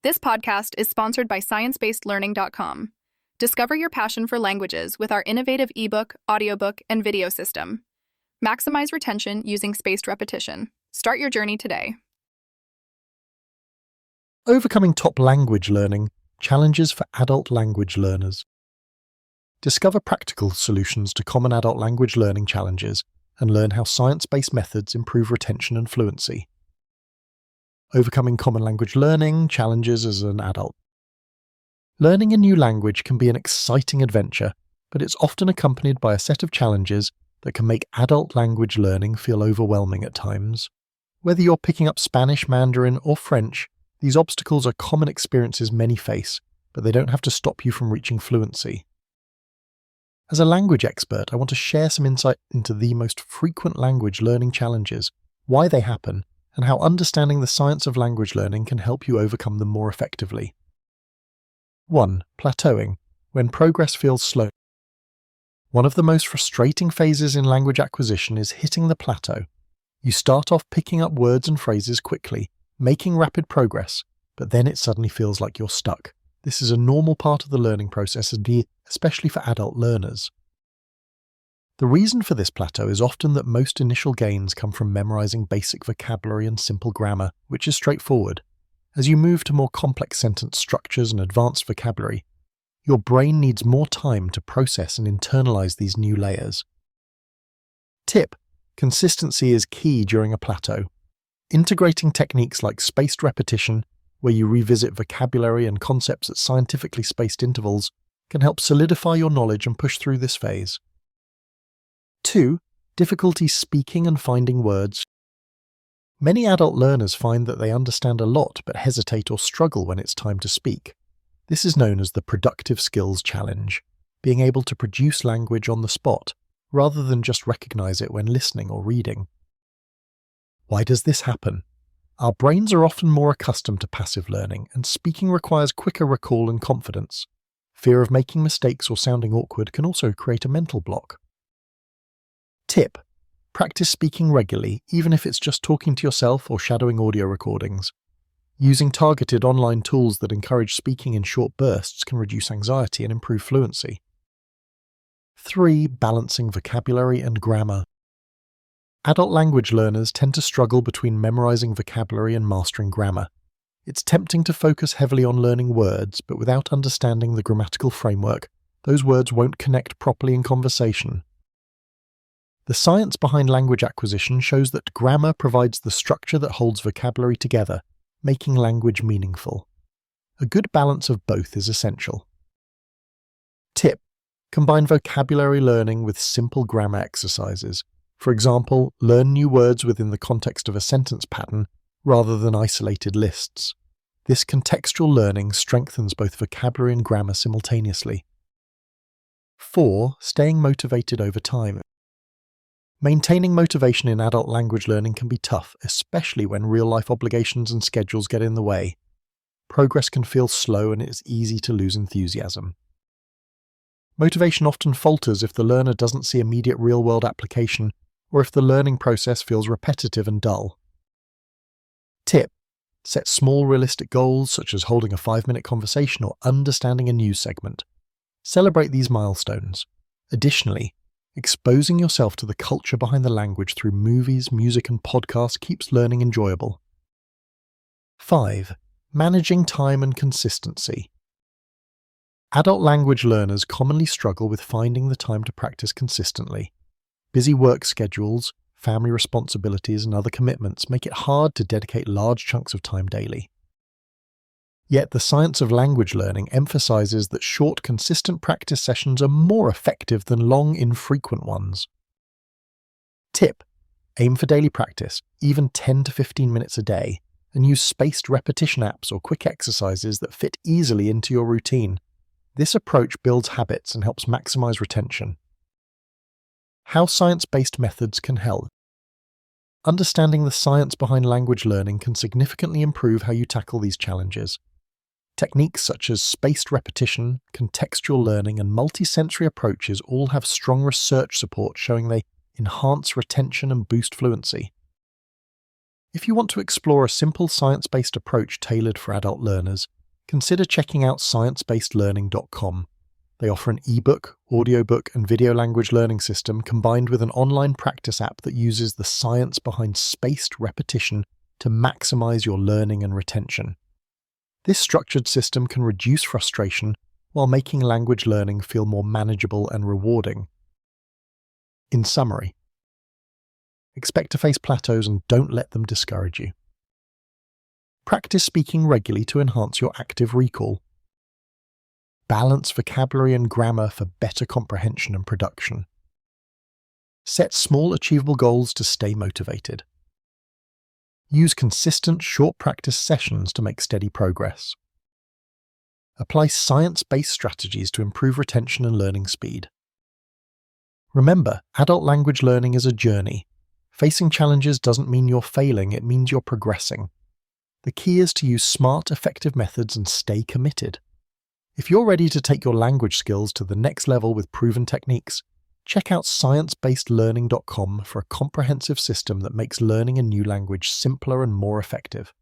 This podcast is sponsored by ScienceBasedLearning.com. Discover your passion for languages with our innovative ebook, audiobook, and video system. Maximize retention using spaced repetition. Start your journey today. Overcoming top language learning, challenges for adult language learners. Discover practical solutions to common adult language learning challenges and learn how science-based methods improve retention and fluency. Overcoming common language learning challenges as an adult. Learning a new language can be an exciting adventure, but it's often accompanied by a set of challenges that can make adult language learning feel overwhelming at times. Whether you're picking up Spanish, Mandarin, or French, these obstacles are common experiences many face, but they don't have to stop you from reaching fluency. As a language expert, I want to share some insight into the most frequent language learning challenges, why they happen, and how understanding the science of language learning can help you overcome them more effectively. 1. Plateauing, when progress feels slow. One of the most frustrating phases in language acquisition is hitting the plateau. You start off picking up words and phrases quickly, making rapid progress, but then it suddenly feels like you're stuck. This is a normal part of the learning process, especially for adult learners. The reason for this plateau is often that most initial gains come from memorizing basic vocabulary and simple grammar, which is straightforward. As you move to more complex sentence structures and advanced vocabulary, your brain needs more time to process and internalize these new layers. Tip: consistency is key during a plateau. Integrating techniques like spaced repetition, where you revisit vocabulary and concepts at scientifically spaced intervals, can help solidify your knowledge and push through this phase. 2. Difficulty speaking and finding words. Many adult learners find that they understand a lot but hesitate or struggle when it's time to speak. This is known as the productive skills challenge, being able to produce language on the spot, rather than just recognize it when listening or reading. Why does this happen? Our brains are often more accustomed to passive learning, and speaking requires quicker recall and confidence. Fear of making mistakes or sounding awkward can also create a mental block. Tip: practice speaking regularly, even if it's just talking to yourself or shadowing audio recordings. Using targeted online tools that encourage speaking in short bursts can reduce anxiety and improve fluency. 3. Balancing vocabulary and grammar. Adult language learners tend to struggle between memorizing vocabulary and mastering grammar. It's tempting to focus heavily on learning words, but without understanding the grammatical framework, those words won't connect properly in conversation. The science behind language acquisition shows that grammar provides the structure that holds vocabulary together, making language meaningful. A good balance of both is essential. Tip: combine vocabulary learning with simple grammar exercises. For example, learn new words within the context of a sentence pattern rather than isolated lists. This contextual learning strengthens both vocabulary and grammar simultaneously. 4. Staying motivated over time. Maintaining motivation in adult language learning can be tough, especially when real-life obligations and schedules get in the way. Progress can feel slow and it's easy to lose enthusiasm. Motivation often falters if the learner doesn't see immediate real-world application or if the learning process feels repetitive and dull. Tip: set small realistic goals such as holding a 5-minute conversation or understanding a news segment. Celebrate these milestones. Additionally, exposing yourself to the culture behind the language through movies, music, and podcasts keeps learning enjoyable. 5. Managing time and consistency. Adult language learners commonly struggle with finding the time to practice consistently. Busy work schedules, family responsibilities, and other commitments make it hard to dedicate large chunks of time daily. Yet the science of language learning emphasizes that short, consistent practice sessions are more effective than long, infrequent ones. Tip: aim for daily practice, even 10 to 15 minutes a day, and use spaced repetition apps or quick exercises that fit easily into your routine. This approach builds habits and helps maximize retention. How science-based methods can help. Understanding the science behind language learning can significantly improve how you tackle these challenges. Techniques such as spaced repetition, contextual learning, and multisensory approaches all have strong research support showing they enhance retention and boost fluency. If you want to explore a simple science-based approach tailored for adult learners, consider checking out sciencebasedlearning.com. They offer an ebook, audiobook, and video language learning system combined with an online practice app that uses the science behind spaced repetition to maximize your learning and retention. This structured system can reduce frustration while making language learning feel more manageable and rewarding. In summary, expect to face plateaus and don't let them discourage you. Practice speaking regularly to enhance your active recall. Balance vocabulary and grammar for better comprehension and production. Set small, achievable goals to stay motivated. Use consistent, short practice sessions to make steady progress. Apply science-based strategies to improve retention and learning speed. Remember, adult language learning is a journey. Facing challenges doesn't mean you're failing, it means you're progressing. The key is to use smart, effective methods and stay committed. If you're ready to take your language skills to the next level with proven techniques, check out sciencebasedlearning.com for a comprehensive system that makes learning a new language simpler and more effective.